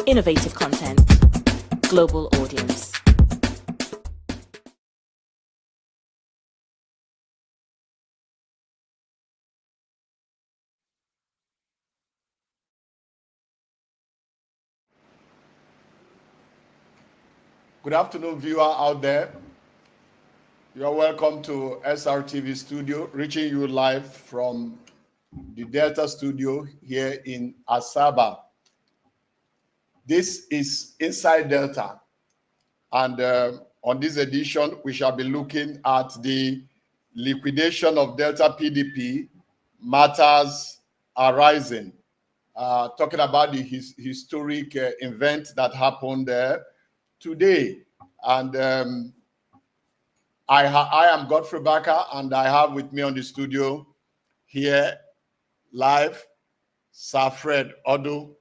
Innovative content. Global audience. Good afternoon, viewer out there. You are welcome to SRTV Studio, reaching you live from the Delta Studio here in Asaba. This is Inside Delta, and on this edition, we shall be looking at the liquidation of Delta PDP, matters arising, talking about the historic event that happened there today. And I am Godfrey Baker, and I have with me on the studio here live Sir Fred Odu.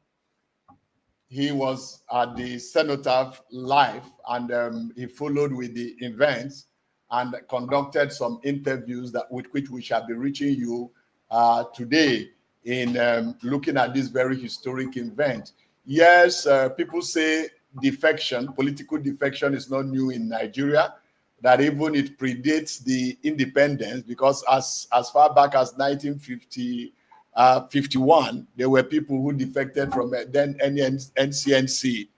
He was at the cenotaph live, and he followed with the events and conducted some interviews with which we shall be reaching you today in looking at this very historic event. Yes, people say defection, political defection is not new in Nigeria, that even it predates the independence, because as far back as 1951, there were people who defected from then NCNC,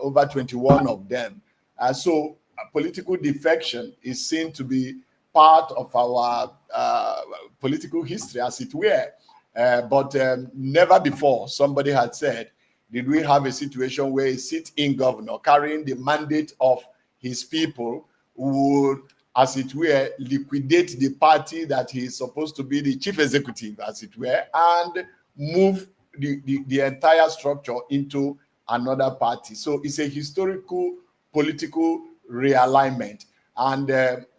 over 21 of them. So political defection is seen to be part of our political history, as it were. But never before, somebody had said, did we have a situation where a sit-in governor carrying the mandate of his people would, as it were, liquidate the party that he is supposed to be the chief executive, as it were, and move the entire structure into another party. So it's a historical political realignment. And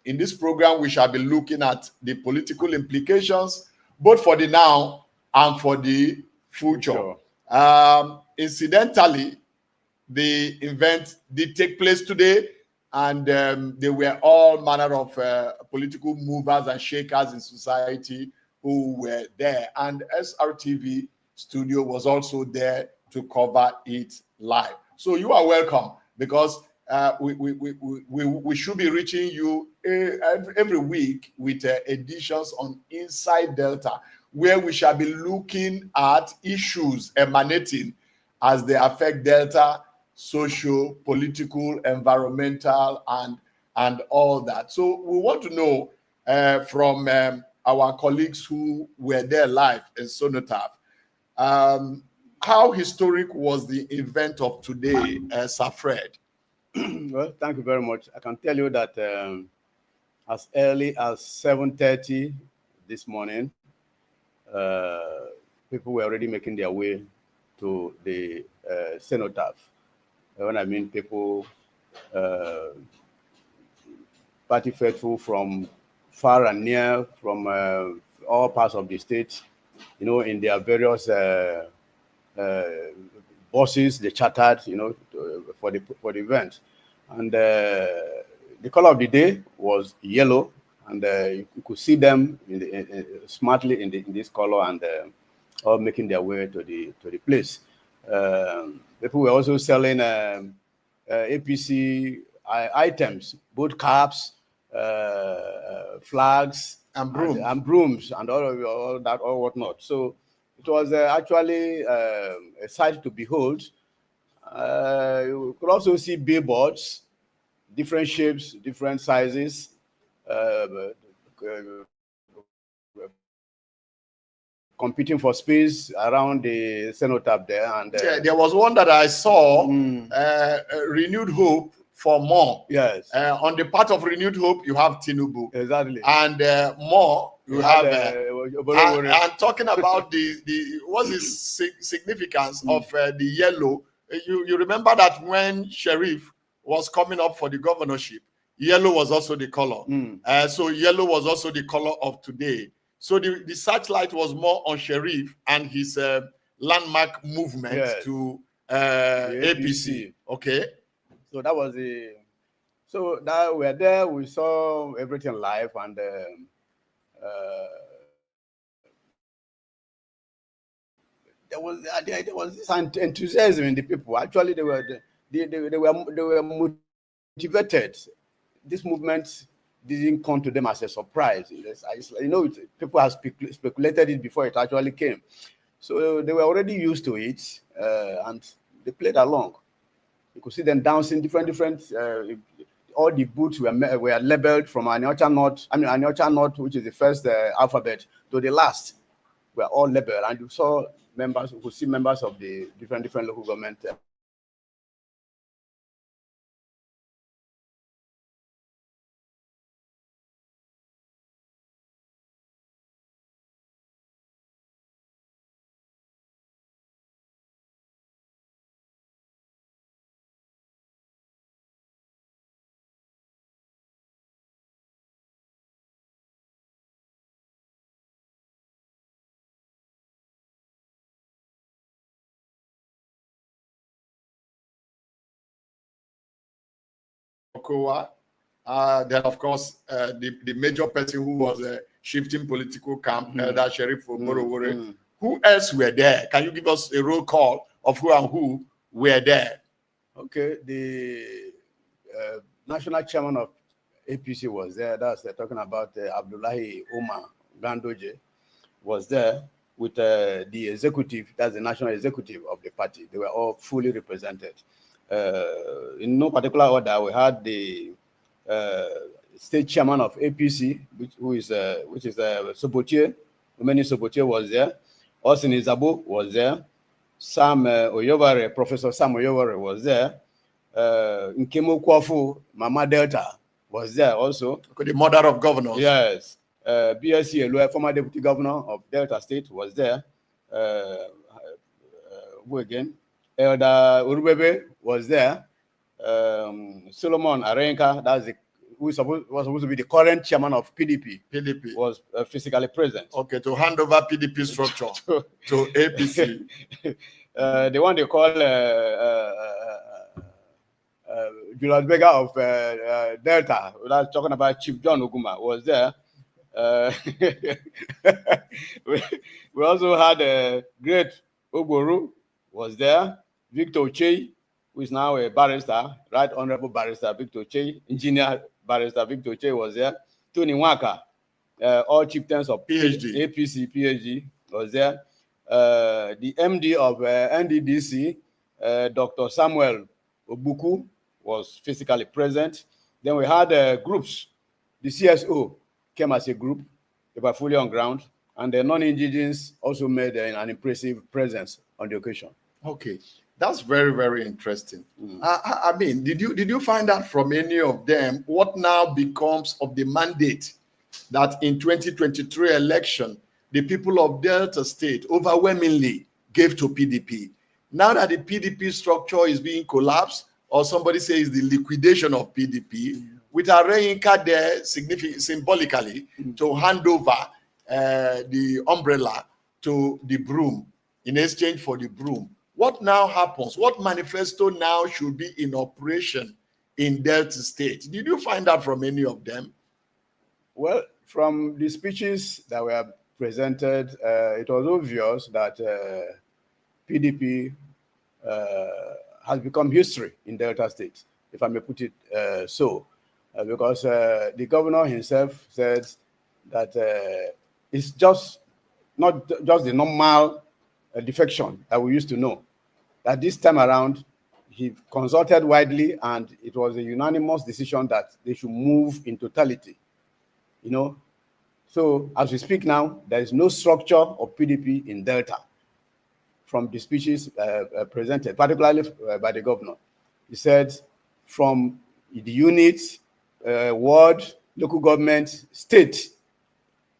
in this program, we shall be looking at the political implications, both for the now and for the future. Incidentally, the event did take place today, and there were all manner of political movers and shakers in society who were there. And SRTV Studio was also there to cover it live. So you are welcome, because we should be reaching you every week with editions on Inside Delta, where we shall be looking at issues emanating as they affect Delta, social, political, environmental, and all that. So we want to know from our colleagues who were there live in Sonotaph, how historic was the event of today, Sir Fred? Well, thank you very much. I can tell you that as early as 7:30 this morning, people were already making their way to the cenotaph. When I mean people, party faithful from far and near, from all parts of the state, you know, in their various buses, they chartered, you know, for the event. And the color of the day was yellow, and you could see them smartly in this color, and all making their way to the place. People were also selling APC items, both caps, flags, and brooms, and all that, all whatnot. So it was actually a sight to behold. You could also see billboards, different shapes, different sizes, competing for space around the cenotaph there. And yeah, there was one that I saw, renewed hope for more. Yes. On the part of renewed hope, you have Tinubu. Exactly. And more, you have and talking about the what's the significance of the yellow. You remember that when Sheriff was coming up for the governorship, yellow was also the color. So yellow was also the color of today. So the searchlight was more on Sheriff and his landmark movement, yes, to APC. Okay. So that was the. So that we're there, we saw everything live, and there was this enthusiasm in the people. Actually, they were motivated. This movement didn't come to them as a surprise. People have speculated it before it actually came. So they were already used to it, and they played along. You could see them dancing different. All the booths were labeled from Aniocha North, which is the first alphabet, to the last. Were all labeled, and you saw members. You could see members of the different local government. Then, of course, the major person who was shifting political camp, Elder Sheriff Oborowore. Who else were there? Can you give us a roll call of who and who were there? Okay, the national chairman of APC was there. That's talking about Abdullahi Umar Gandoje was there with the executive. That's the national executive of the party. They were all fully represented. In no particular order, we had the state chairman of APC, which is Sobotier. Umeni Sobotier was there. Austin Izabo was there. Professor Sam Oyobare was there. Nkemo Kwafu, Mama Delta was there also. Okay, the mother of governors. Yes. BSC Elue, former deputy governor of Delta State, was there. Who again? Elder Urubebe was there. Solomon Arenka, was supposed to be the current chairman of PDP. PDP was physically present. Okay, to hand over PDP structure to APC. The one they call Julius Berger of Delta, that's talking about Chief John Oguma, was there. We also had a great Ogboru was there. Victor Ochei, who is now a barrister, Right Honorable Barrister Victor Ochei, Engineer Barrister Victor Ochei was there. Tony Nwaka, all chieftains of PhD. APC, PhD was there. The MD of NDDC, Dr. Samuel Obuku, was physically present. Then we had groups. The CSO came as a group. They were fully on ground. And the non-indigenous also made an impressive presence on the occasion. Okay, that's very, very interesting. I mean, did you find out from any of them what now becomes of the mandate that in 2023 election, the people of Delta State overwhelmingly gave to PDP? Now that the PDP structure is being collapsed, or somebody says the liquidation of PDP, with Areyinka there symbolically to hand over the umbrella to the broom in exchange for the broom. What now happens? What manifesto now should be in operation in Delta State? Did you find out from any of them? Well, from the speeches that were presented, it was obvious that PDP has become history in Delta State, if I may put it so, because the governor himself said that it's just not just the normal defection that we used to know. That this time around, he consulted widely, and it was a unanimous decision that they should move in totality. So as we speak now, there is no structure of PDP in Delta. From the speeches presented, particularly by the governor, he said from the units, ward, local government, state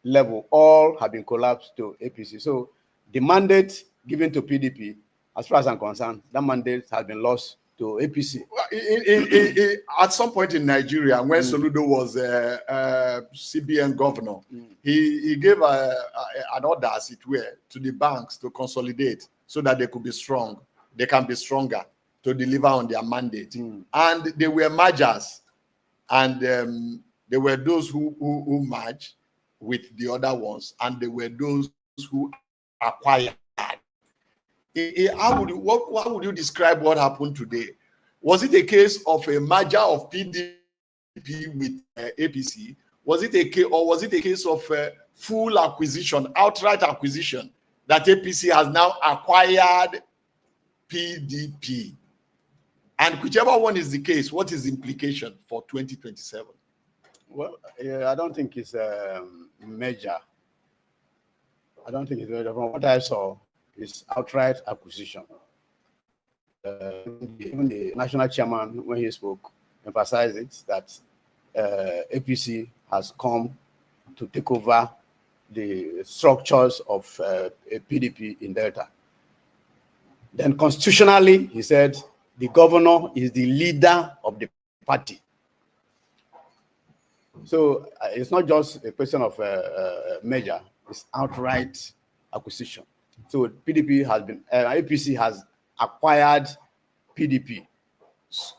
level, all have been collapsed to APC. So the mandate given to PDP, as far as I'm concerned, that mandate has been lost to APC. At some point in Nigeria, when Soludo was CBN governor, he gave an order, as it were, to the banks to consolidate so that they could be strong. They can be stronger to deliver on their mandate. And they were mergers, and there were those who merged with the other ones, and there were those who acquired. How would you describe what happened today? Was it a case of a merger of PDP with APC? Was it a case of full acquisition, outright acquisition, that APC has now acquired PDP? And whichever one is the case, what is the implication for 2027? Well, I don't think it's a major. I don't think it's major. From what I saw, it's outright acquisition. Even the national chairman, when he spoke, emphasized it that APC has come to take over the structures of PDP in Delta. Then constitutionally, he said, the governor is the leader of the party. So it's not just a question of measure, it's outright acquisition. So PDP has been, APC has acquired PDP.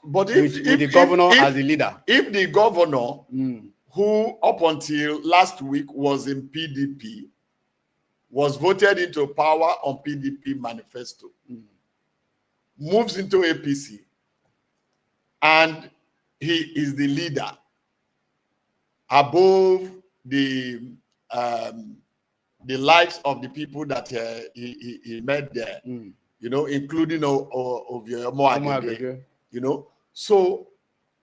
But with the governor as the leader. If the governor, who up until last week was in PDP, was voted into power on PDP manifesto, moves into APC, and he is the leader above the likes of the people that he met there, you know, including Oviemo, you know. So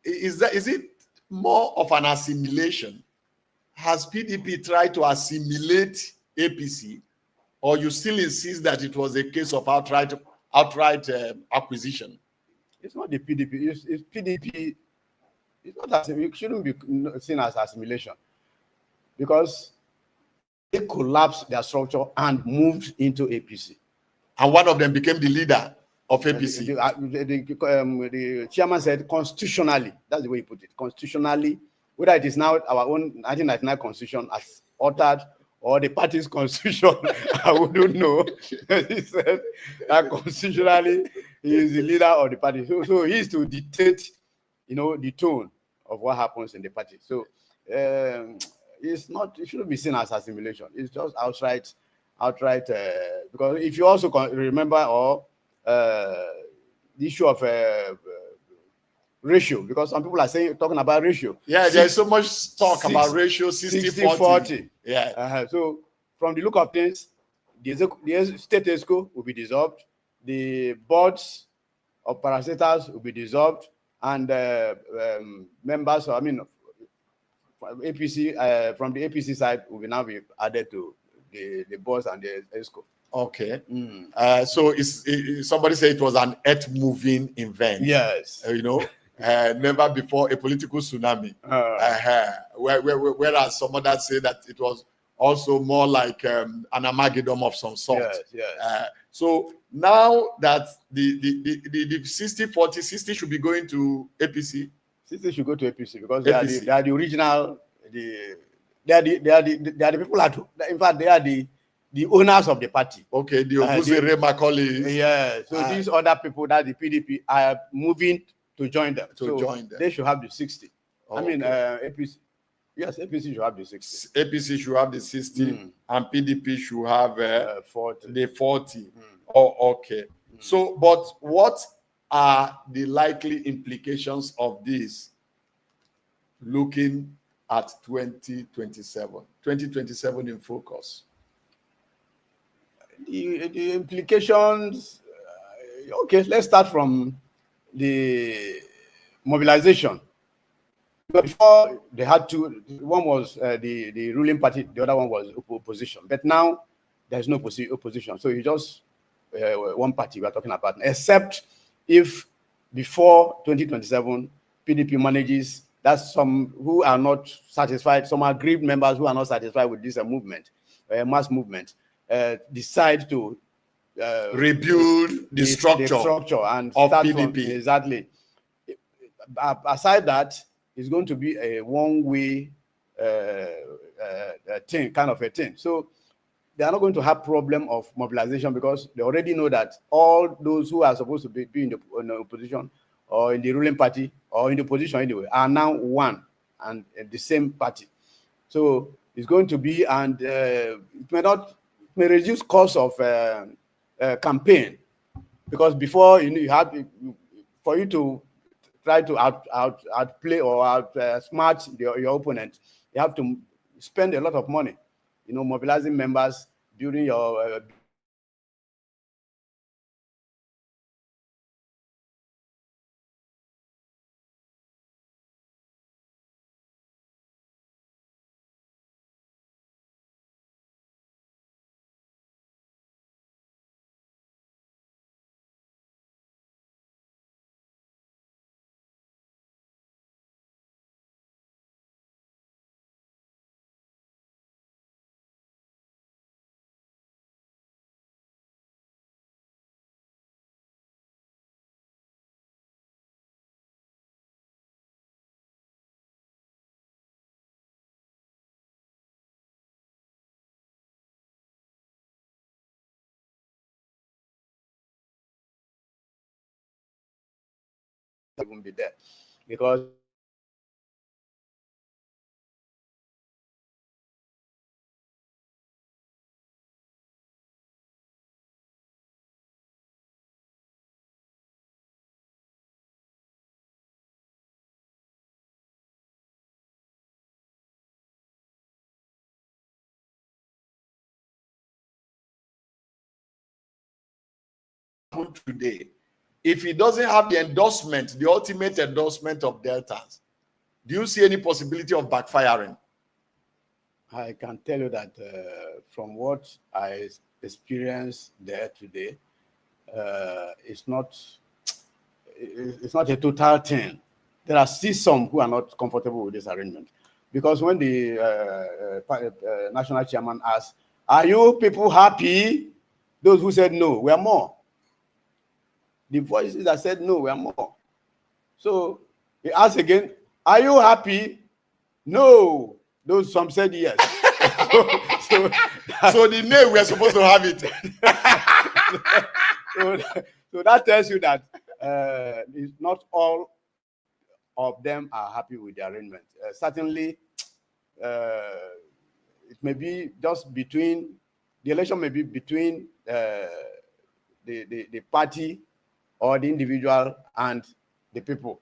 is it more of an assimilation? Has PDP tried to assimilate APC, or you still insist that it was a case of outright acquisition? It's not the PDP. It's PDP. It's not it shouldn't be seen as assimilation, because they collapsed their structure and moved into APC. And one of them became the leader of APC. The chairman said constitutionally, that's the way he put it, constitutionally, whether it is now our own 1999 constitution as altered or the party's constitution, I wouldn't know. He said that constitutionally he is the leader of the party. So he is to dictate, you know, the tone of what happens in the party. So it's not, it shouldn't be seen as assimilation. It's just outright, because if you also remember the issue of ratio, because some people are talking about ratio. Yeah, there's so much talk about ratio 60-40. Yeah. So from the look of things, the state ESCO will be dissolved, the boards of parastatals will be dissolved, and members, APC from the APC side will now be added to the boards and the ESCO. Okay. So somebody said it was an earth-moving event. Yes. You know, never before a political tsunami. Whereas some others say that it was also more like an Armageddon of some sort. Yes. So now that the 60-40, 60 should be going to APC. 60 should go to APC because they are the original. They are the people in fact they are the owners of the party. Okay, the Obuzere Macaulay. Yeah. So these other people that the PDP are moving to join them. They should have the 60. Okay. APC. Yes, APC should have the 60. APC should have the 60, and PDP should have 40. The 40. Oh, okay. So, but what are the likely implications of this looking at 2027? 2027 in focus. The implications, okay, let's start from the mobilization. Before they had two, one was the ruling party, the other one was opposition. But now there's no opposition. So it's just one party we're talking about, except if before 2027, PDP manages that some who are not satisfied, some aggrieved members who are not satisfied with this movement, mass movement, decide to rebuild the structure and of start PDP. Exactly. Aside that, it's going to be a one-way thing, kind of a thing. So they are not going to have problem of mobilization because they already know that all those who are supposed to be in the opposition or in the ruling party or in the opposition anyway are now one and the same party. So it's going to be, and it may reduce cost of campaign because before you have for you to try to outplay or outsmart your opponent, you have to spend a lot of money, mobilizing members, building your even be there, because today, if he doesn't have the endorsement, the ultimate endorsement of Deltas, do you see any possibility of backfiring? I can tell you that from what I experienced there today, it's not a total thing. There are still some who are not comfortable with this arrangement, because when the national chairman asked, "Are you people happy?" Those who said no were more. The voices that said no were more. So he asked again, "Are you happy?" No. Those some said yes. So the name we're supposed to have it. So that tells you that not all of them are happy with the arrangement. Certainly, it may be just between the election, may be between the party or the individual and the people,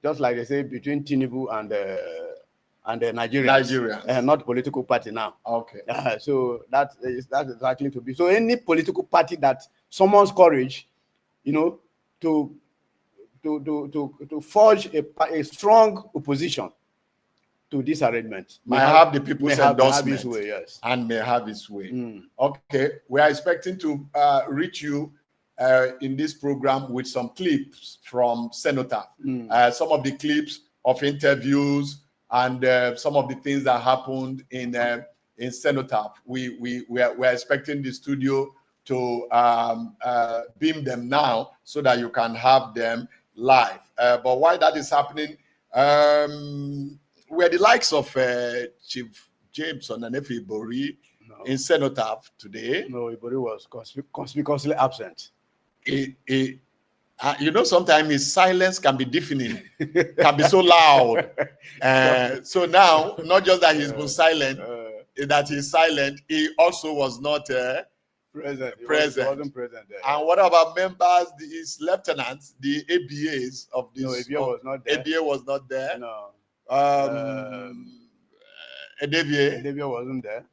just like they say between Tinubu and the Nigerians. Not political party now. Okay. So that is likely to be. So any political party that summons courage, to forge a strong opposition to this arrangement may have the people's endorsement, may have its way, yes. And may have its way. Okay, we are expecting to reach you in this program with some clips from Senator. Some of the clips of interviews and some of the things that happened in Cenotaph. We are expecting the studio to beam them now so that you can have them live. But while that is happening, we're the likes of Chief Jameson and Efe Ibori in Cenotaph today. No, Ibori was conspicuously absent. Sometimes his silence can be deafening, can be so loud. So now, not just that he's been silent, that he's silent, he also was not present. He wasn't present there. And what about members, his lieutenants, the ABAs of this? No, ABA was not there. ABA was not there. No. Edevie wasn't there.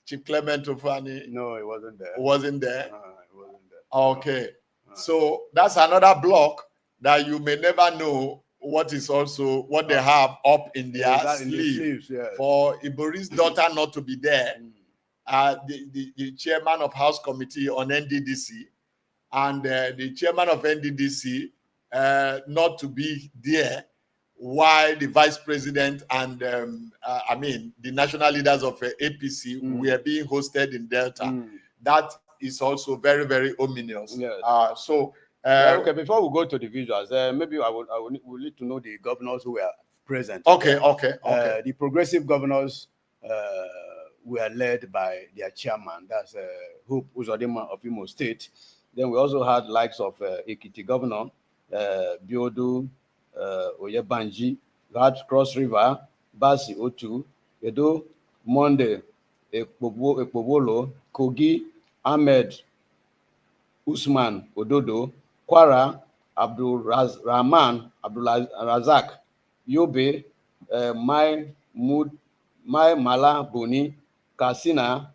Chief Clement Ofani? No, he wasn't there. Wasn't there? No, he wasn't there. Okay. So that's another block that you may never know what is also what they have up in their sleeves. Yes. For Ibori's daughter not to be there, the chairman of House Committee on NDDC and the chairman of NDDC not to be there, while the vice president and the national leaders of APC were being hosted in Delta. That is also very, very ominous. Yes. Okay, before we go to the visuals, maybe we need to know the governors who were present. Okay. The progressive governors were led by their chairman, that's Hope Uzodinma of Imo State. Then we also had likes of Ekiti Governor, Biodu Oyebanji, we had Cross River, Basi Otu, Edo, Monde, Ekpobolo, Kogi, Ahmed Usman Ododo, Kwara, Abdul Rahman, Abdul Razak, Yobe, Mai Mala Boni, Kasina,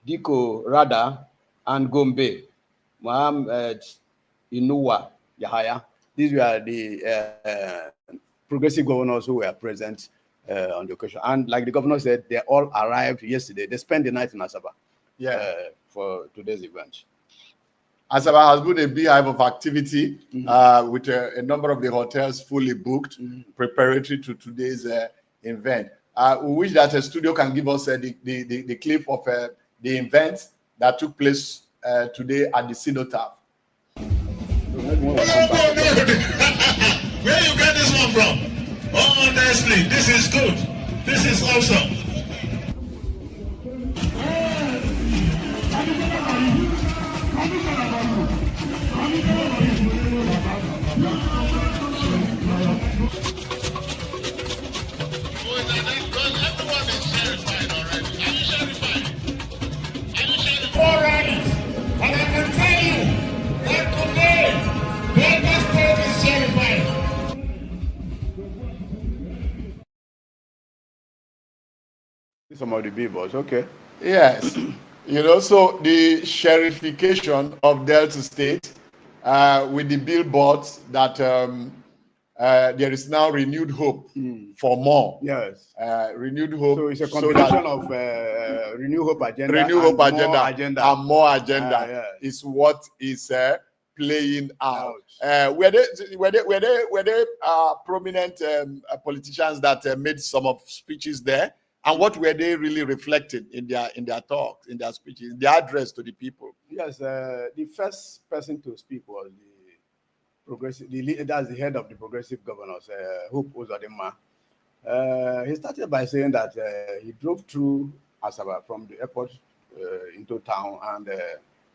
Diko Rada, and Gombe, Mohammed Inuwa Yahaya. These were the progressive governors who were present on the occasion. And like the governor said, they all arrived yesterday. They spent the night in Asaba for today's event. Asaba has been a beehive of activity with a number of the hotels fully booked, preparatory to today's event. We wish that a studio can give us the clip of the event that took place today at the Cenotaph. Where you get this one from? Honestly, this is good. This is awesome. Everyone is terrified already. Are you terrified? Four rallies, and I can tell you that today, Delta State is terrified. Some of the billboards, okay. Yes. So the sherification of Delta State with the billboards that there is now renewed hope for more. Yes. Renewed hope. So it's a combination of Renew Hope Agenda, and more agenda is what is playing out. Were they prominent politicians that made some of speeches there? And what were they really reflecting in their talks, in their speeches, in their address to the people? Yes, the first person to speak was that's the head of the progressive governors, Hope Uzodinma. He started by saying that he drove through Asaba from the airport into town, and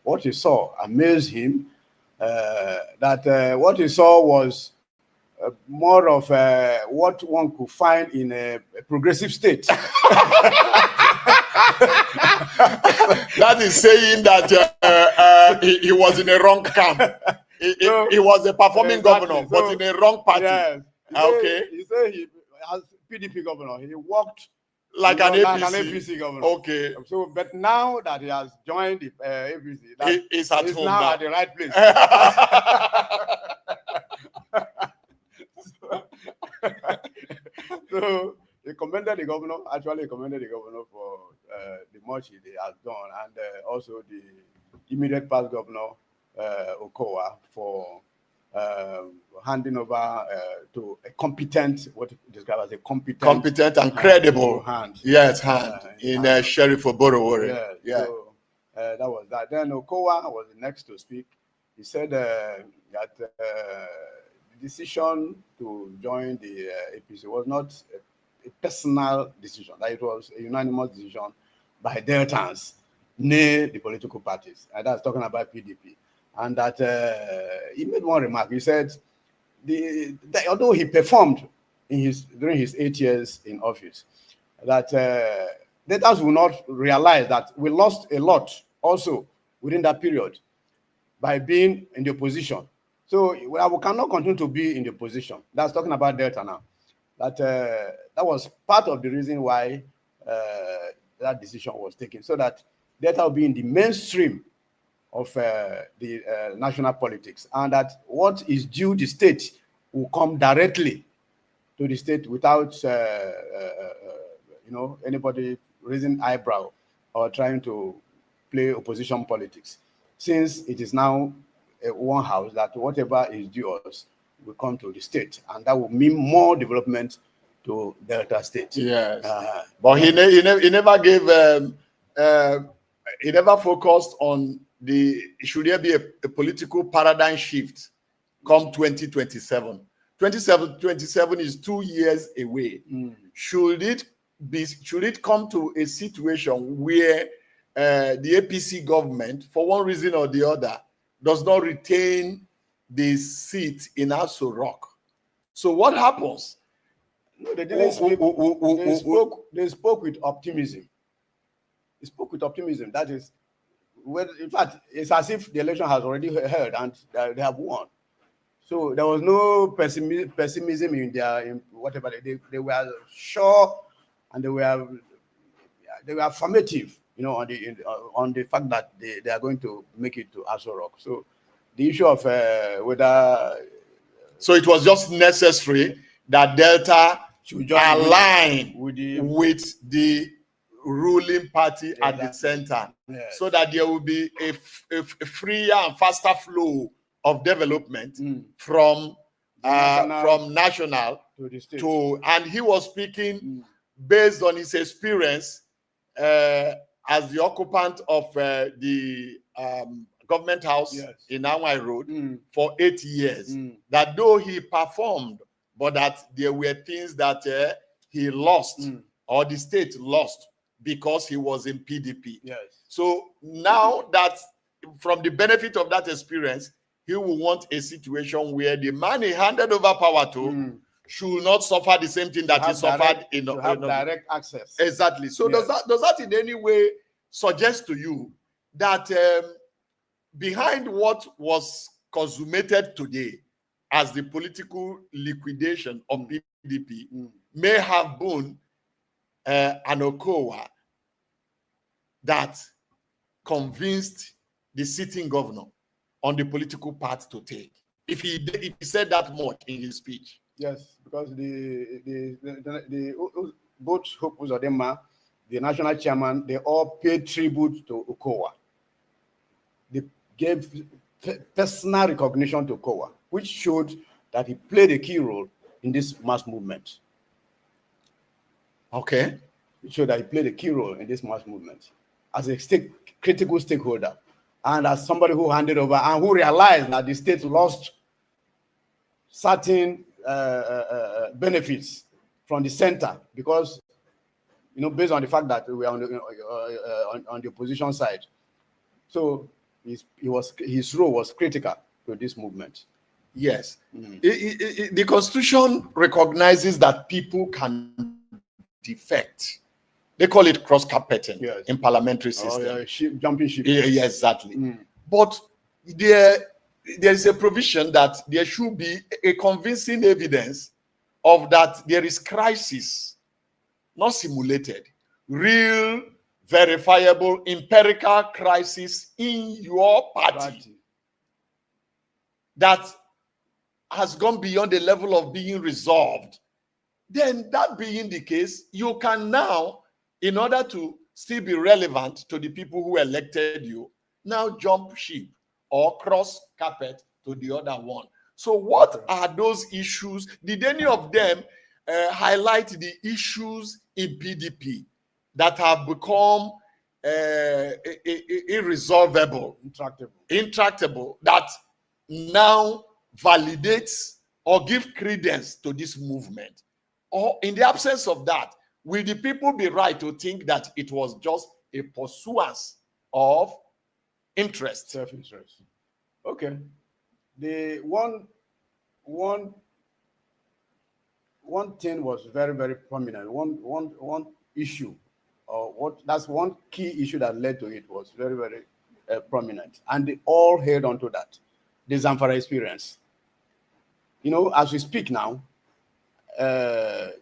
what he saw amazed him. What he saw was more of what one could find in a progressive state. That is saying that he was in a wrong camp. He was a performing governor, but in a wrong party. Yes. He said he, as PDP governor, he worked like an APC governor. Okay. So, but now that he has joined the APC, he's at home now now. at the right place. So he commended the governor. Actually, he commended the governor for the much he has done, and also the immediate past governor Okowa for handing over to a competent, what he described as a competent and credible hand. Yes, hand in Sheriff Oborowori. Yeah. So that was that. Then Okowa was the next to speak. He said that the decision to join the APC was not a personal decision, that it was a unanimous decision by Deltans, near the political parties. And that's talking about PDP. And that he made one remark. He said, that although he performed during his 8 years in office, that Deltans will not realize that we lost a lot also within that period by being in the opposition. So we cannot continue to be in the opposition. That's talking about Delta now. That was part of the reason why that decision was taken, so that Delta will be in the mainstream of the national politics, and that what is due the state will come directly to the state without anybody raising eyebrow or trying to play opposition politics. Since it is now one house, that whatever is due us will come to the state, and that will mean more development to Delta State. Yes, but he never gave he never focused on should there be a political paradigm shift come 2027. 2027 is 2 years away. Should it come to a situation where the APC government, for one reason or the other, does not retain the seat in Aso Rock? So what happens? No, they didn't speak. They spoke with optimism. They spoke with optimism. That is, well, in fact, it's as if the election has already held and they have won. So there was no pessimism in whatever they were sure, and they were affirmative, on the fact that they are going to make it to Aso Rock. So the issue of whether, so it was just necessary that Delta should just align with the ruling party at the center, yes, so that there will be a freer and faster flow of development from national to the state. And he was speaking based on his experience as the occupant of the government house, yes, in Anwai Road for 8 years. That though he performed, but that there were things that he lost or the state lost because he was in PDP. Yes. So now that from the benefit of that experience, he will want a situation where the man he handed over power to should not suffer the same thing that he suffered in direct access. Exactly. So yes, does that in any way suggest to you that behind what was consummated today as the political liquidation of PDP may have been an Okowa that convinced the sitting governor on the political path to take? If he said that much in his speech. Yes, because both Hope Uzodinma, the national chairman, they all paid tribute to Okowa. They gave personal recognition to Okowa, which showed that he played a key role in this mass movement. Okay. It showed that he played a key role in this mass movement as a critical stakeholder, and as somebody who handed over and who realized that the state lost certain benefits from the center because, based on the fact that we are on the opposition side. So his role was critical to this movement. Yes. The Constitution recognizes that people can defect. They call it cross-carpeting, yes, in parliamentary system. Jumping ship. Yeah, exactly. But there is a provision that there should be a convincing evidence of that there is crisis, not simulated, real, verifiable, empirical crisis in your party that has gone beyond the level of being resolved. Then that being the case, you can now, in order to still be relevant to the people who elected you, now jump ship or cross carpet to the other one. So what are those issues? Did any of them highlight the issues in PDP that have become irresolvable, intractable, that now validates or give credence to this movement? Or in the absence of that, will the people be right to think that it was just a pursuance of interest? Self-interest. Okay. The one thing was very, very prominent. One issue, or that's one key issue that led to it was very, very prominent, and they all held on to that. The Zamfara experience. As we speak now, the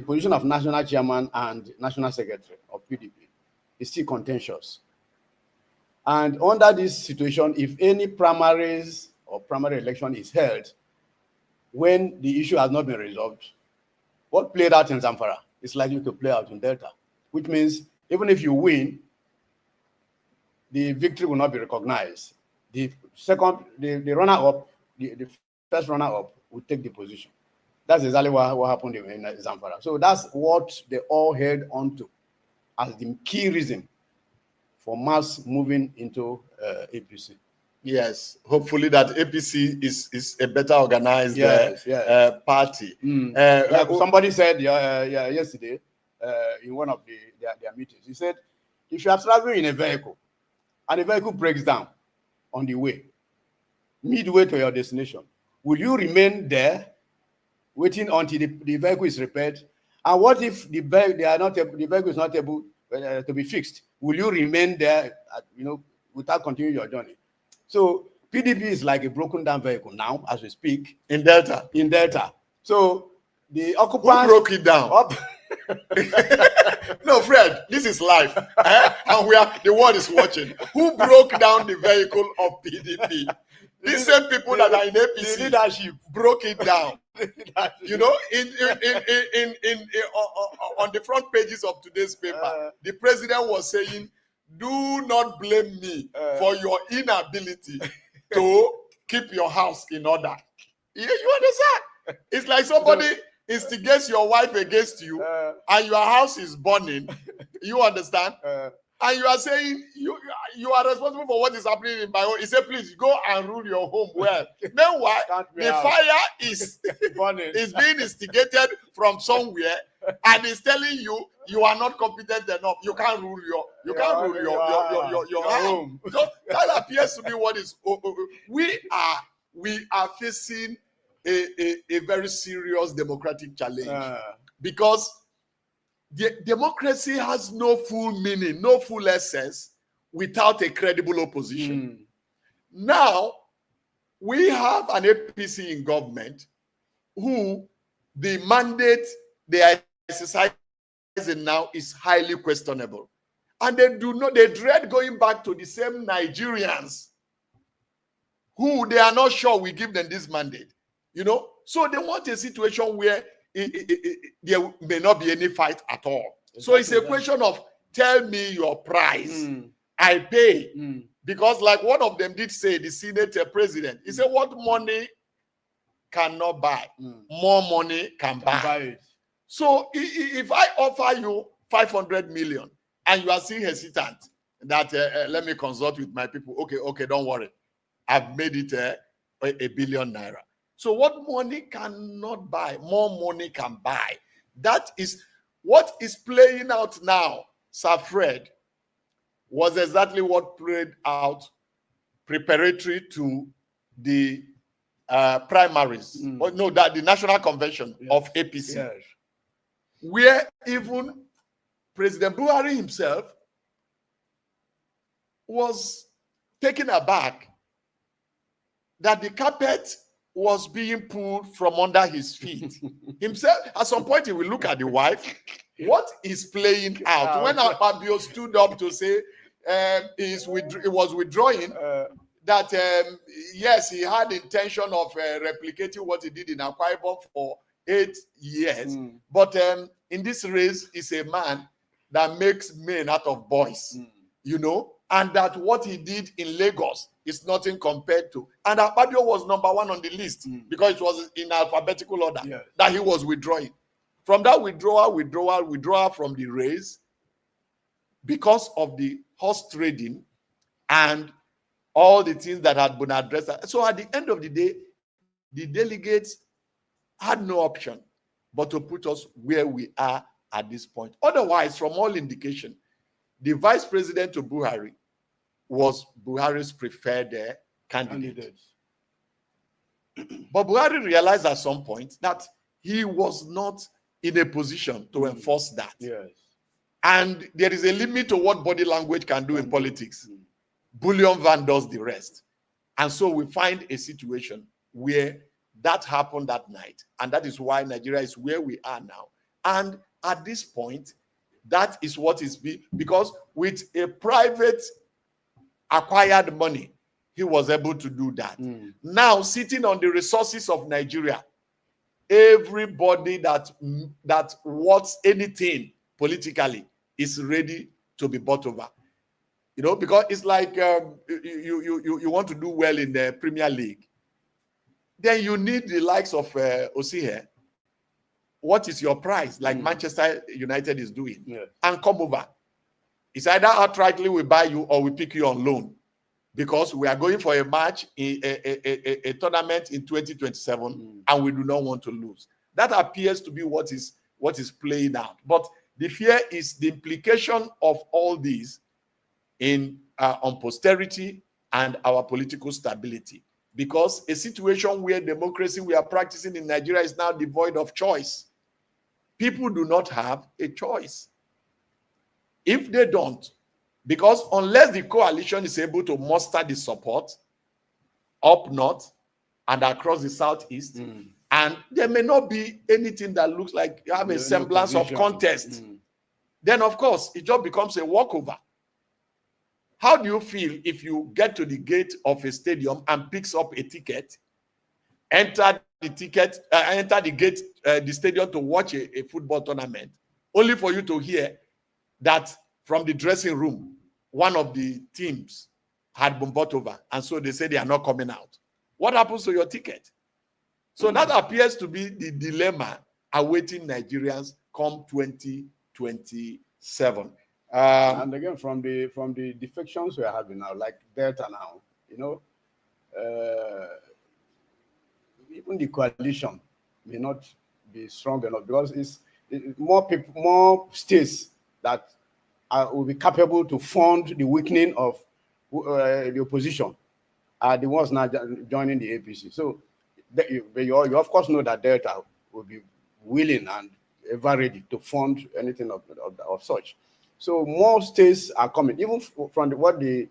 position of national chairman and national secretary of PDP is still contentious. And under this situation, if any primaries or primary election is held when the issue has not been resolved, what played out in Zamfara is likely to play out in Delta, which means even if you win, the victory will not be recognized. The runner-up, the first runner-up will take the position. That's exactly what happened in Zamfara. So that's what they all held on to as the key reason for mass moving into APC. Yes, hopefully that APC is a better organized party. Somebody said yesterday in one of their meetings, he said, if you are traveling in a vehicle and the vehicle breaks down on the way, midway to your destination, will you remain there waiting until the vehicle is repaired? And what if the vehicle is not able to be fixed. Will you remain there, without continuing your journey? So PDP is like a broken down vehicle now, as we speak. In Delta. In Delta. So the Who occupants broke it down? No, Fred, this is live. And the world is watching. Who broke down the vehicle of PDP? These same people that are in APC leadership broke it down. You know, on the front pages of today's paper, the president was saying, do not blame me for your inability to keep your house in order. You understand? It's like somebody instigates your wife against you and your house is burning. You understand? And you are saying you are responsible for what is happening in my home. He said, please go and rule your home well. Meanwhile, the fire is burning. Is being instigated from somewhere and is telling you are not competent enough. You can't rule your home. So that appears to be what is. We are facing a very serious democratic challenge because democracy has no full meaning, no full essence without a credible opposition. Now, we have an APC in government who the mandate they are exercising now is highly questionable. And they dread going back to the same Nigerians who they are not sure we give them this mandate. So they want a situation where there may not be any fight at all. Exactly. So it's a question of tell me your price. I pay. Because like one of them did say, the Senate president, he said, what money cannot buy, more money can buy it. So if I offer you 500 million and you are still hesitant that let me consult with my people. Okay, don't worry. I've made it a billion naira. So what money cannot buy, more money can buy. That is what is playing out now. Sir Fred was exactly what played out preparatory to the primaries. The National Convention of APC. Where even President Buhari himself was taken aback that the carpet was being pulled from under his feet. Himself, at some point, he will look at the wife. What is playing out? When Akpabio stood up to say he was withdrawing, that yes, he had intention of replicating what he did in Akwa Ibom for 8 years. But in this race, he's a man that makes men out of boys, and that what he did in Lagos is nothing compared to. And Akpabio was number one on the list because it was in alphabetical order that he was withdrawing. From that withdrawal from the race, because of the horse trading and all the things that had been addressed. So at the end of the day, the delegates had no option but to put us where we are at this point. Otherwise, from all indication, the vice president to Buhari was Buhari's preferred candidate. But Buhari realized at some point that he was not in a position to enforce that. And there is a limit to what body language can do in politics. Bullion Van does the rest. And so we find a situation where that happened that night. And that is why Nigeria is where we are now. And at this point, that is what is because with a private acquired money, he was able to do that. Now, sitting on the resources of Nigeria, everybody that wants anything politically is ready to be bought over. Because it's like you want to do well in the Premier League. Then you need the likes of Osihe. What is your price? Like Manchester United is doing. And come over. It's either outrightly we buy you or we pick you on loan. Because we are going for a match, a tournament in 2027, and we do not want to lose. That appears to be what is playing out. But the fear is the implication of all these on posterity and our political stability. Because a situation where democracy we are practicing in Nigeria is now devoid of choice. People do not have a choice. If they don't, because unless the coalition is able to muster the support up north and across the southeast, and there may not be anything that looks like you have a semblance of contest, then of course it just becomes a walkover. How do you feel if you get to the gate of a stadium and picks up a ticket, enter the gate, the stadium to watch a football tournament, only for you to hear that from the dressing room, one of the teams had been bought over, and so they say they are not coming out? What happens to your ticket? So that appears to be the dilemma awaiting Nigerians come 2027. And again, from the defections we are having now, like Delta now, even the coalition may not be strong enough, because it's more people, more states that will be capable to fund the weakening of the opposition are the ones now joining the APC. So you of course know that Delta will be willing and ever ready to fund anything of such. So more states are coming, even from what the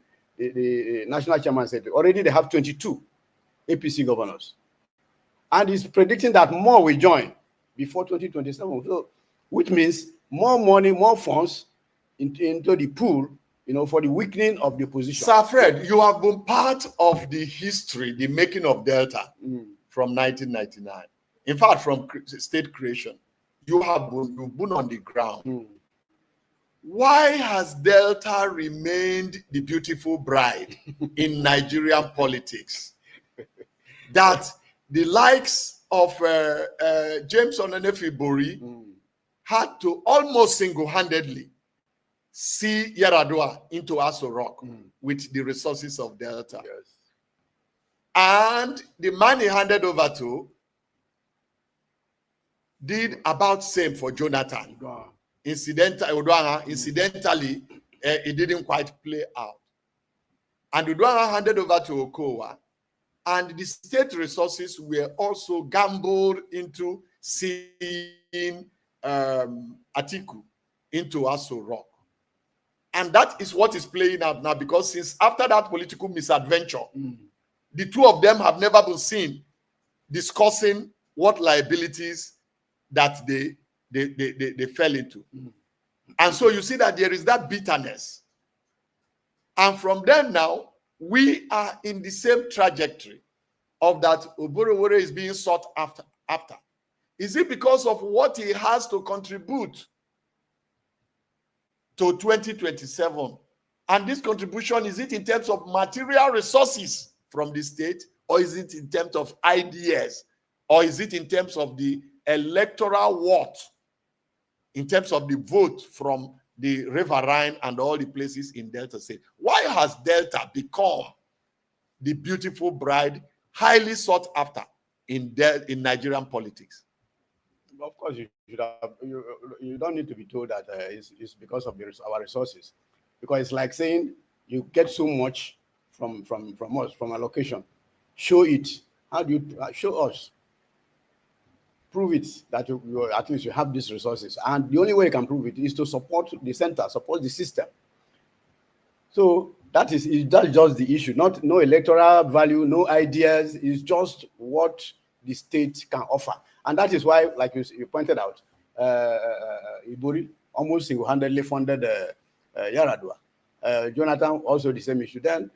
national chairman said. Already they have 22 APC governors, and he's predicting that more will join before 2027. So, which means more money, more funds into the pool, for the weakening of the opposition. Sir Fred, you have been part of the history, the making of Delta from 1999. In fact, from state creation, you've been on the ground. Why has Delta remained the beautiful bride in Nigerian politics? That the likes of James Onenefibori had to almost single-handedly see Yaradua into Aso Rock with the resources of Delta. Yes. And the man he handed over to did about same for Jonathan. Incidentally, it didn't quite play out. And Udwanga handed over to Okowa, and the state resources were also gambled into seeing Atiku into Aso Rock. And that is what is playing out now, because since after that political misadventure, the two of them have never been seen discussing what liabilities that they fell into. And so you see that there is that bitterness. And from then now, we are in the same trajectory of that Oborowore is being sought after. Is it because of what he has to contribute to 2027? And this contribution, is it in terms of material resources from the state, or is it in terms of ideas, or is it in terms of the electoral what, in terms of the vote from the Riverine and all the places in Delta State? Why has Delta become the beautiful bride, highly sought after in Nigerian politics? Of course, you don't need to be told that it's because of our resources, because it's like saying you get so much from us, from our location. Show it. How do you show us? Prove it that you at least you have these resources, and the only way you can prove it is to support the center, support the system. So that's just the issue. No electoral value, no ideas. It's just what the state can offer, and that is why, like you pointed out, Ibori almost single-handedly funded Yaradua. Jonathan also the same issue. Then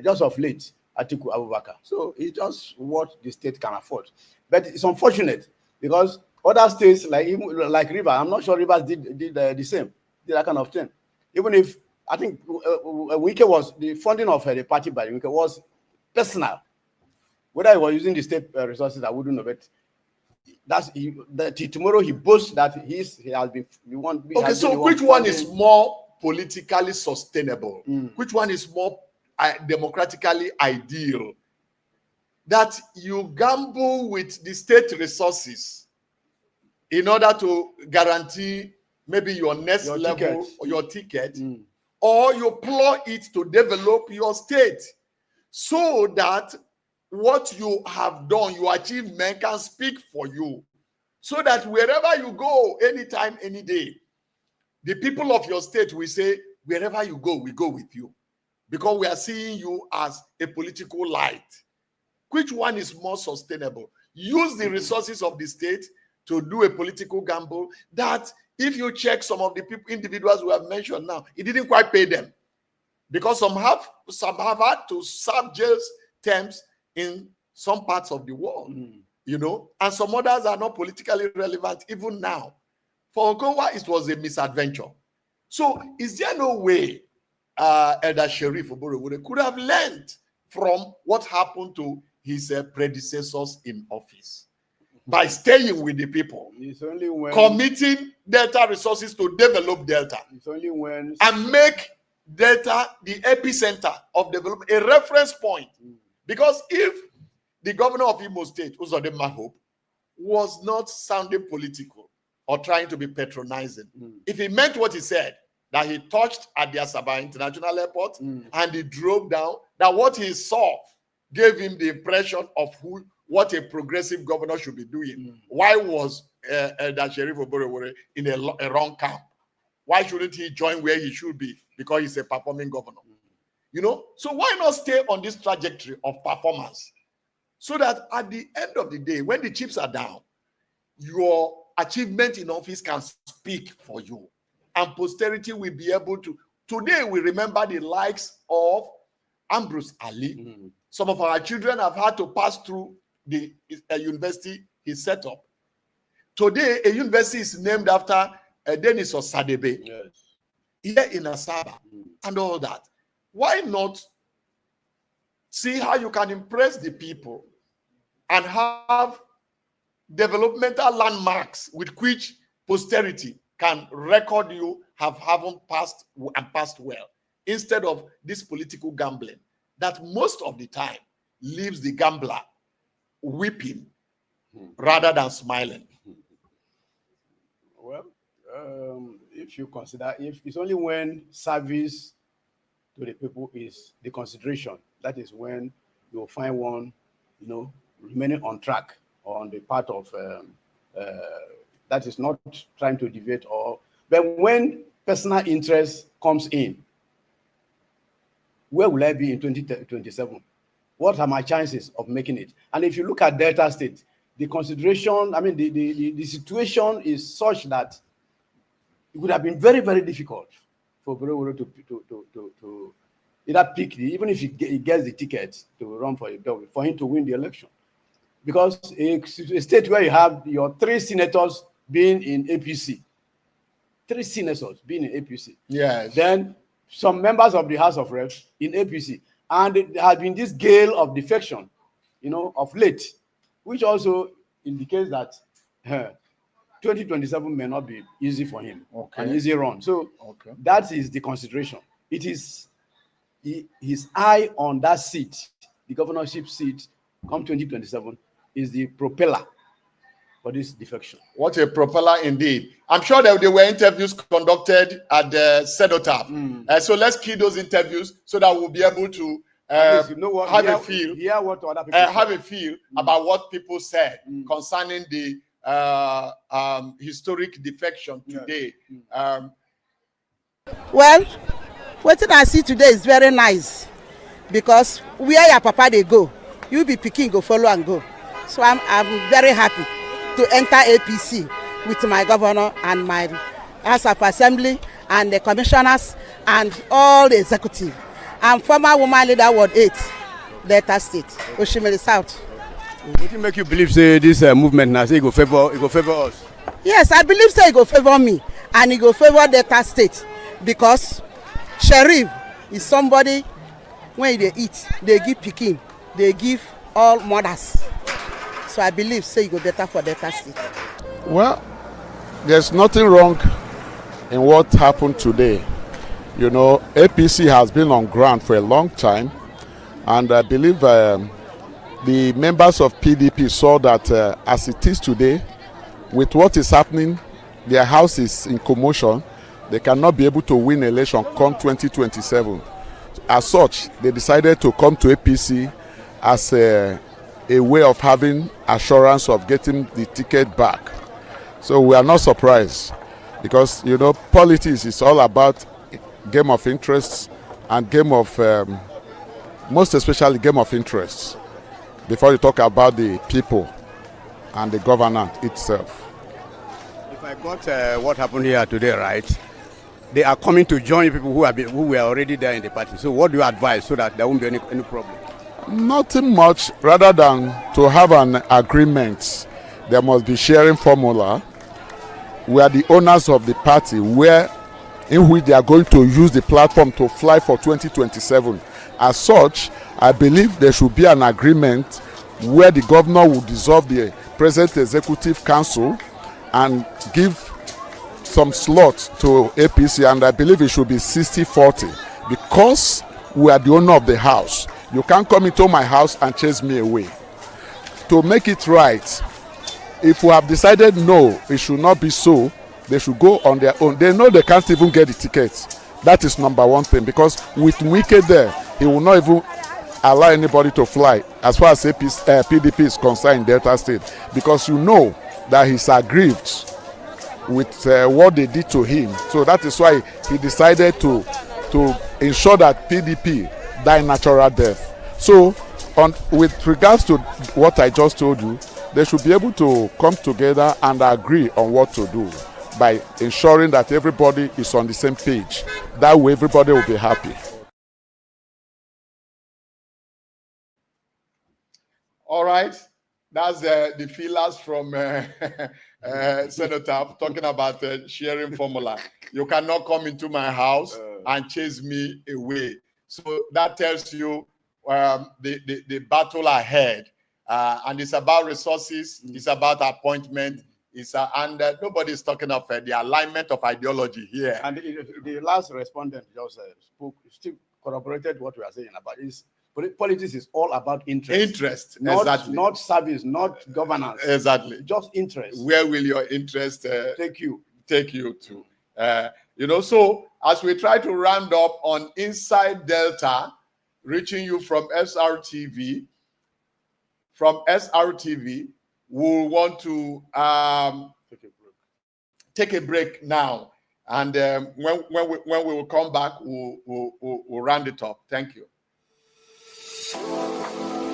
just of late, Atiku Abubakar. So it's just what the state can afford. But it's unfortunate because other states like River, I'm not sure Rivers did the same, did that kind of thing. Even if I think Wike was the funding of the party by Wike was personal. Whether he was using the state resources, I wouldn't know. But tomorrow he boasts that he has been. Okay, so which one is more politically sustainable? Which one is more democratically ideal? That you gamble with the state resources in order to guarantee maybe your next level or your ticket, or you plow it to develop your state so that what you have done, your achievement can speak for you, so that wherever you go, anytime, any day, the people of your state will say, wherever you go, we go with you. Because we are seeing you as a political light. Which one is more sustainable? Use the resources of the state to do a political gamble that, if you check some of the individuals we have mentioned now, it didn't quite pay them. Because some have had to serve jail terms in some parts of the world, you know, and some others are not politically relevant even now. For Okowa, it was a misadventure. So is there no way Elder Sheriff Oborowore could have learned from what happened to his predecessors in office by staying with the people? It's only when committing Delta resources to develop Delta. It's only when and make Delta the epicenter of development, a reference point. Because if the governor of Imo State, Uzodinma Hope, was not sounding political or trying to be patronizing, if he meant what he said, that he touched at the Asaba International Airport and he drove down, that what he saw gave him the impression of what a progressive governor should be doing. Why was Elder Sheriff Oborowore in a wrong camp? Why shouldn't he join where he should be? Because he's a performing governor. You know, so why not stay on this trajectory of performance? So that at the end of the day, when the chips are down, your achievement in office can speak for you. And posterity will be able to. Today, we remember the likes of Ambrose Ali. Some of our children have had to pass through the university he set up. Today, a university is named after Dennis Osadebe. Yes. Here in Asaba and all that. Why not see how you can impress the people and have developmental landmarks with which posterity can record you haven't passed and passed well, instead of this political gambling that most of the time leaves the gambler weeping rather than smiling. Well, if you consider, if it's only when service to the people is the consideration, that is when you'll find one, you know, remaining on track or on the part of that is not trying to deviate but when personal interest comes in, where will I be in 2027? What are my chances of making it? And if you look at Delta State, the consideration, I mean, the situation is such that it would have been very, very difficult for Oborowore to either pick even if he gets the ticket to run for him to win the election. Because a state where you have your 3 senators being in APC, 3 senators being in APC. Yes. Then some members of the House of Reps in APC. And there has been this gale of defection, you know, of late, which also indicates that 2027 may not be easy for him, an easy run. So that is the consideration. It is his eye on that seat, the governorship seat, come 2027, is the propeller for this defection. What a propeller indeed. I'm sure that there were interviews conducted at the Cenotaph. So let's key those interviews so that we'll be able to have a feel about what people said concerning the historic defection today. Well, what I see today is very nice, because where your papa they go, you be picking, go follow and go. So I'm very happy to enter APC with my governor and my House of Assembly and the commissioners and all the executive. I'm former woman leader Ward 8, Delta State, Oshimiri South. What do you make you believe say this movement now say it go favor us? Yes, I believe say it go favor me and it go favor Delta State, because Sheriff is somebody when they eat, they give pikin, they give all mothers. So I believe say it go better for Delta State. Well, there's nothing wrong in what happened today. You know, APC has been on ground for a long time, and I believe the members of PDP saw that as it is today, with what is happening, their house is in commotion. They cannot be able to win election come 2027. As such, they decided to come to APC as a way of having assurance of getting the ticket back. So we are not surprised. because you know politics is all about game of interests and game of most especially game of interests before you talk about the people and the government itself. If I got what happened here today right, they are coming to join people who were already there in the party. So what do you advise so that there won't be any problem? Nothing much, rather than to have an agreement. There must be sharing formula where the owners of the party, in which they are going to use the platform to fly for 2027. As such, I believe there should be an agreement where the governor will dissolve the present executive council and give some slots to APC, and I believe it should be 60-40 because we are the owner of the house. You can't come into my house and chase me away. To make it right, if we have decided no, it should not be so, they should go on their own. They know they can't even get the tickets. That is number one thing, because with Wike there, he will not even allow anybody to fly as far as PDP is concerned in Delta State, because you know that he's aggrieved with what they did to him. So that is why he decided to ensure that PDP die natural death. So with regards to what I just told you, they should be able to come together and agree on what to do by ensuring that everybody is on the same page. That way everybody will be happy. All right. That's the feelers from Senator talking about sharing formula. You cannot come into my house and chase me away. So that tells you the battle ahead. And it's about resources. It's about appointment. And nobody's talking of the alignment of ideology here. And the last respondent just still corroborated what we are saying about is politics is all about interest. Interest, exactly. Not service, not governance. Exactly. Just interest. Where will your interest take you to? So as we try to round up on Inside Delta, reaching you from SRTV, we want to take a break now. And when we will come back, we'll round it up. Thank you.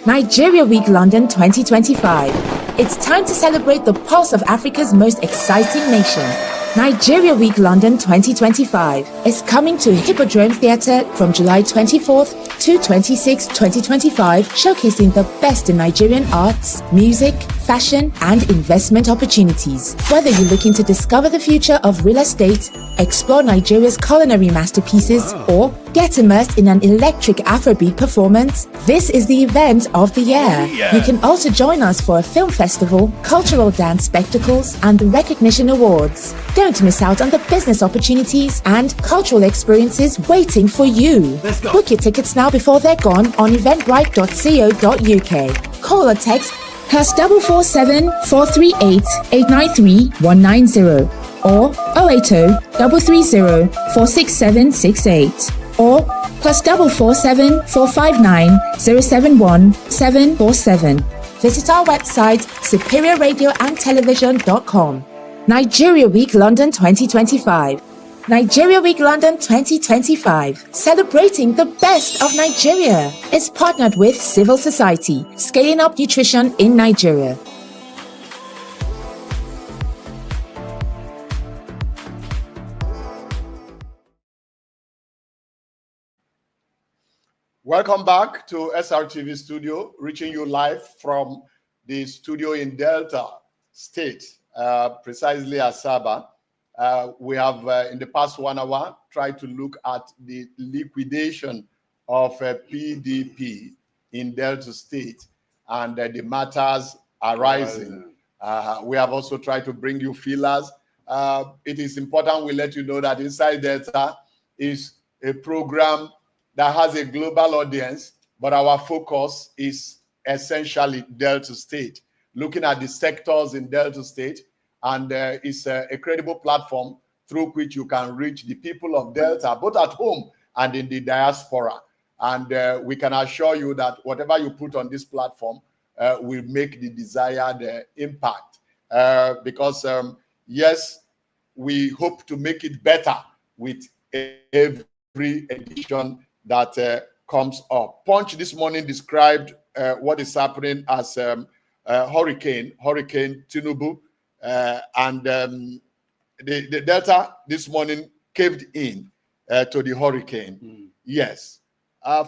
Nigeria Week London 2025. It's time to celebrate the pulse of Africa's most exciting nation. Nigeria Week London 2025 is coming to Hippodrome Theatre from July 24th to 26, 2025, showcasing the best in Nigerian arts, music, fashion, and investment opportunities. Whether you're looking to discover the future of real estate, explore Nigeria's culinary masterpieces, or get immersed in an electric Afrobeat performance, this is the event of the year. You can also join us for a film festival, cultural dance spectacles, and recognition awards. Don't miss out on the business opportunities and cultural experiences waiting for you. Book your tickets now before they're gone on eventbrite.co.uk. Call or text +447 438 893 190 or 080 330 46768 or +447 459 071 747. Visit our website superiorradioandtelevision.com. Nigeria Week London 2025. Nigeria Week London 2025, celebrating the best of Nigeria, is partnered with Civil Society, scaling up nutrition in Nigeria. Welcome back to SRTV studio, reaching you live from the studio in Delta State, precisely Asaba. We have, in the past 1 hour, tried to look at the liquidation of PDP in Delta State and the matters arising. We have also tried to bring you feelers. It is important we let you know that Inside Delta is a program that has a global audience, but our focus is essentially Delta State, looking at the sectors in Delta State. And it's a credible platform through which you can reach the people of Delta, both at home and in the diaspora. And we can assure you that whatever you put on this platform will make the desired impact. Because, yes, we hope to make it better with every edition that comes up. Punch this morning described what is happening as Hurricane Tinubu, and the Delta this morning caved in to the hurricane. Yes.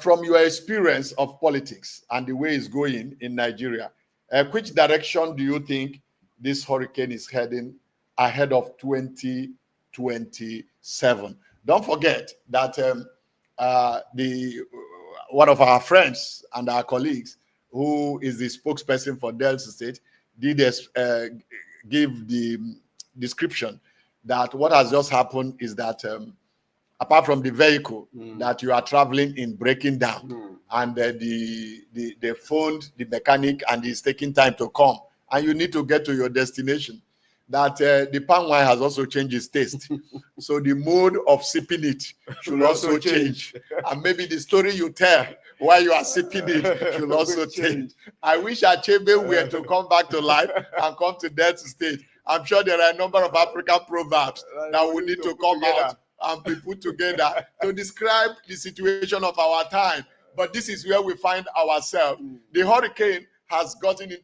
From your experience of politics and the way it's going in Nigeria, which direction do you think this hurricane is heading ahead of 2027? Don't forget that one of our friends and our colleagues, who is the spokesperson for Delta State, did give the description that what has just happened is that apart from the vehicle that you are traveling in breaking down, and they phoned the mechanic and he's taking time to come, and you need to get to your destination, that the palm wine has also changed its taste. So the mode of sipping it should also change. And maybe the story you tell while you are sipping it should also change. I wish Achebe were to come back to life and come to Delta State. I'm sure there are a number of African proverbs that we need to come out and be put together to describe the situation of our time. But this is where we find ourselves. The hurricane has gotten into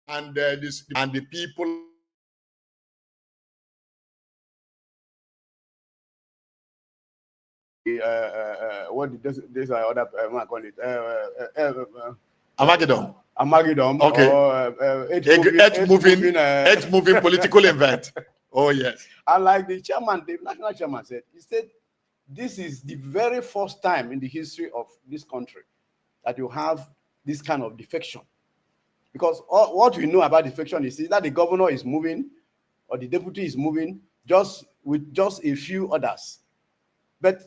and the people what this other call it? Armageddon. Okay. Or earth moving political event. Oh yes. And like the chairman, the national chairman said, he said, this is the very first time in the history of this country that you have this kind of defection. Because what we know about defection is that the governor is moving or the deputy is moving with just a few others. But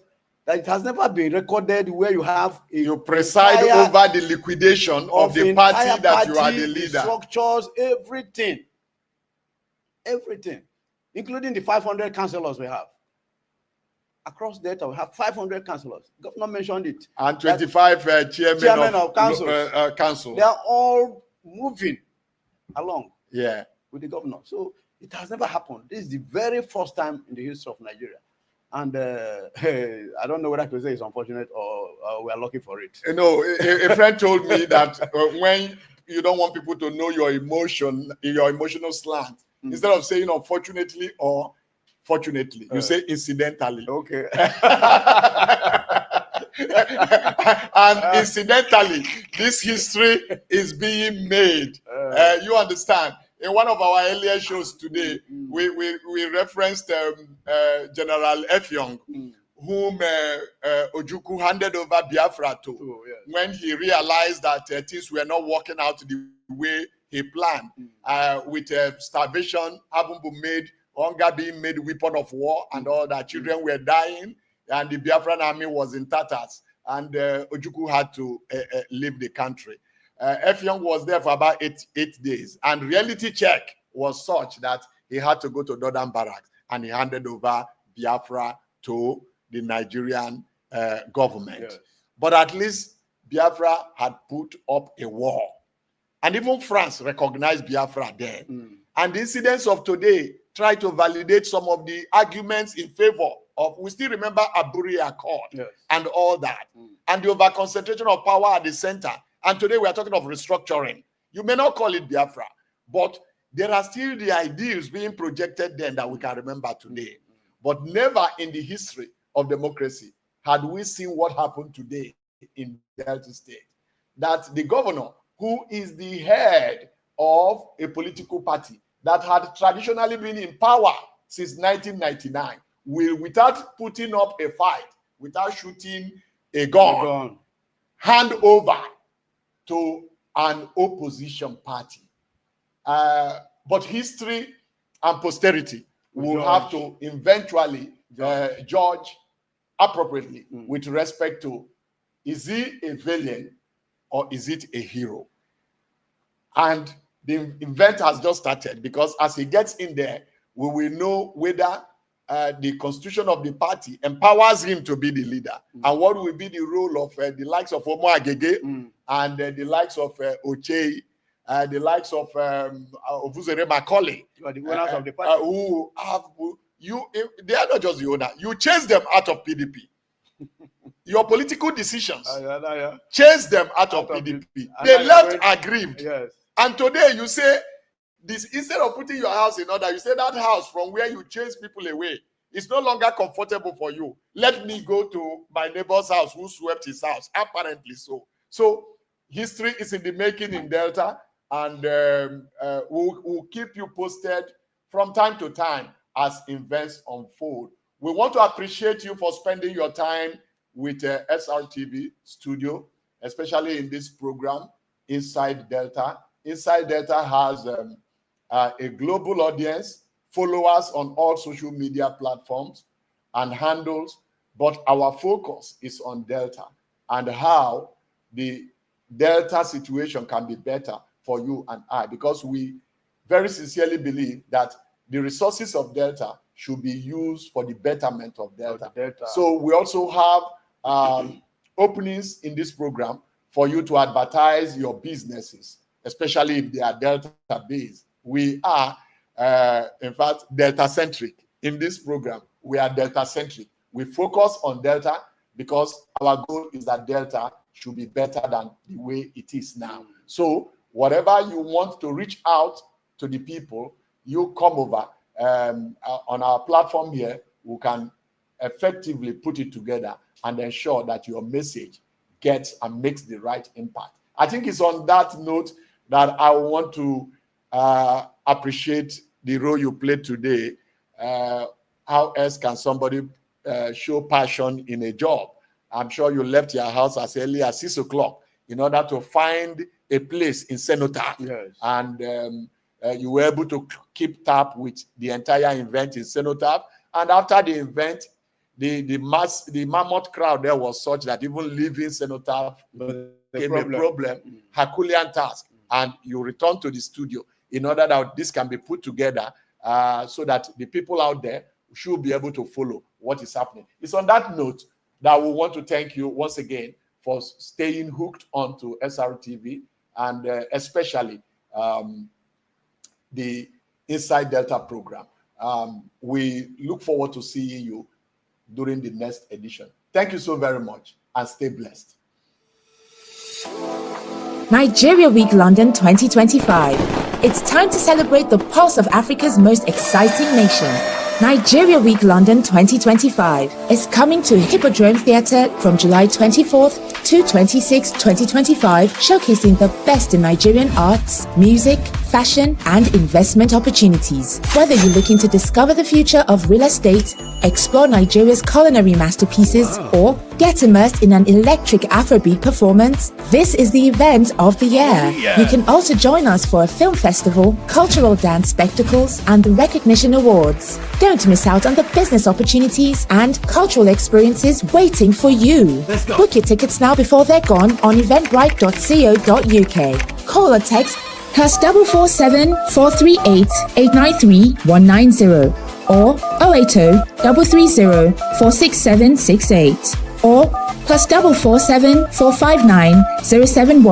it has never been recorded where you have you preside over the liquidation of the party that you are the leader. The structures, everything, including the 500 councillors we have. Across Delta, we have 500 councillors. Governor mentioned it. And 25 chairmen of councils. They are all moving along with the governor. So it has never happened. This is the very first time in the history of Nigeria. And I don't know whether to say it's unfortunate or we are lucky for it. You know, a friend told me that when you don't want people to know your emotional slant, instead of saying unfortunately or fortunately, you say incidentally. Okay. And incidentally, this history is being made. You understand? In one of our earlier shows today, we referenced General Effiong, whom Ojukwu handed over Biafra to when he realized that things were not working out the way he planned, with starvation having been made, hunger being made weapon of war, and all that. Children were dying, and the Biafran army was in tatters, and Ojukwu had to leave the country. Effiong was there for about eight days, and reality check was such that he had to go to Northern Barracks, and he handed over Biafra to the Nigerian government. Yes. But at least Biafra had put up a wall, and even France recognized Biafra then. And the incidents of today try to validate some of the arguments in favor of, we still remember Aburi Accord and all that, and the over-concentration of power at the center. And today we are talking of restructuring. You may not call it Biafra, but there are still the ideals being projected then that we can remember today. But never in the history of democracy had we seen what happened today in Delta State. That the governor, who is the head of a political party that had traditionally been in power since 1999, will, without putting up a fight, without shooting a gun, hand over to an opposition party. But history and posterity will have to eventually judge appropriately with respect to, is he a villain or is it a hero? And the event has just started, because as he gets in there, we will know whether the constitution of the party empowers him to be the leader, and what will be the role of the likes of Omo Agege and the likes of Oche, the likes of Ovuzere Macaulay, the owners of the party. who have they are not just the owner. You chase them out of PDP. Your political decisions chase them out of PDP. They left aggrieved. Yes. And today you say this, instead of putting your house in order, you say that house from where you chase people away is no longer comfortable for you. Let me go to my neighbor's house who swept his house. Apparently so. So history is in the making in Delta, and we'll keep you posted from time to time as events unfold. We want to appreciate you for spending your time with SRTV Studio, especially in this program, Inside Delta. Inside Delta has a global audience, followers on all social media platforms and handles, but our focus is on Delta and how the Delta situation can be better for you and I, because we very sincerely believe that the resources of Delta should be used for the betterment of Delta. So we also have openings in this program for you to advertise your businesses, especially if they are Delta-based. We are, in fact, Delta-centric. In this program, we are Delta-centric. We focus on Delta because our goal is that Delta should be better than the way it is now. So whatever you want to reach out to the people, you come over on our platform here. We can effectively put it together and ensure that your message gets and makes the right impact. I think it's on that note that I want to appreciate the role you played today. How else can somebody show passion in a job? I'm sure you left your house as early as 6 o'clock in order to find a place in Cenotaph. Yes. And you were able to keep tap with the entire event in Cenotaph. And after the event, the mammoth crowd there was such that even leaving Cenotaph became a problem, Herculean task. And you return to the studio in order that this can be put together so that the people out there should be able to follow what is happening. It's on that note that we want to thank you once again for staying hooked onto SRTV, and especially the Inside Delta program. We look forward to seeing you during the next edition. Thank you so very much, and stay blessed. Nigeria Week London 2025. It's time to celebrate the pulse of Africa's most exciting nation. Nigeria Week London 2025 is coming to Hippodrome Theatre from July 24th to 26th, 2025, showcasing the best in Nigerian arts, music, fashion, and investment opportunities. Whether you're looking to discover the future of real estate, explore Nigeria's culinary masterpieces, or get immersed in an electric Afrobeat performance, this is the event of the year. You can also join us for a film festival, cultural dance spectacles, and the recognition awards. Don't miss out on the business opportunities and cultural experiences waiting for you. Book your tickets now before they're gone on eventbrite.co.uk. Call or text +447 438 893 190 or 080 330 46768 or +447 459 071.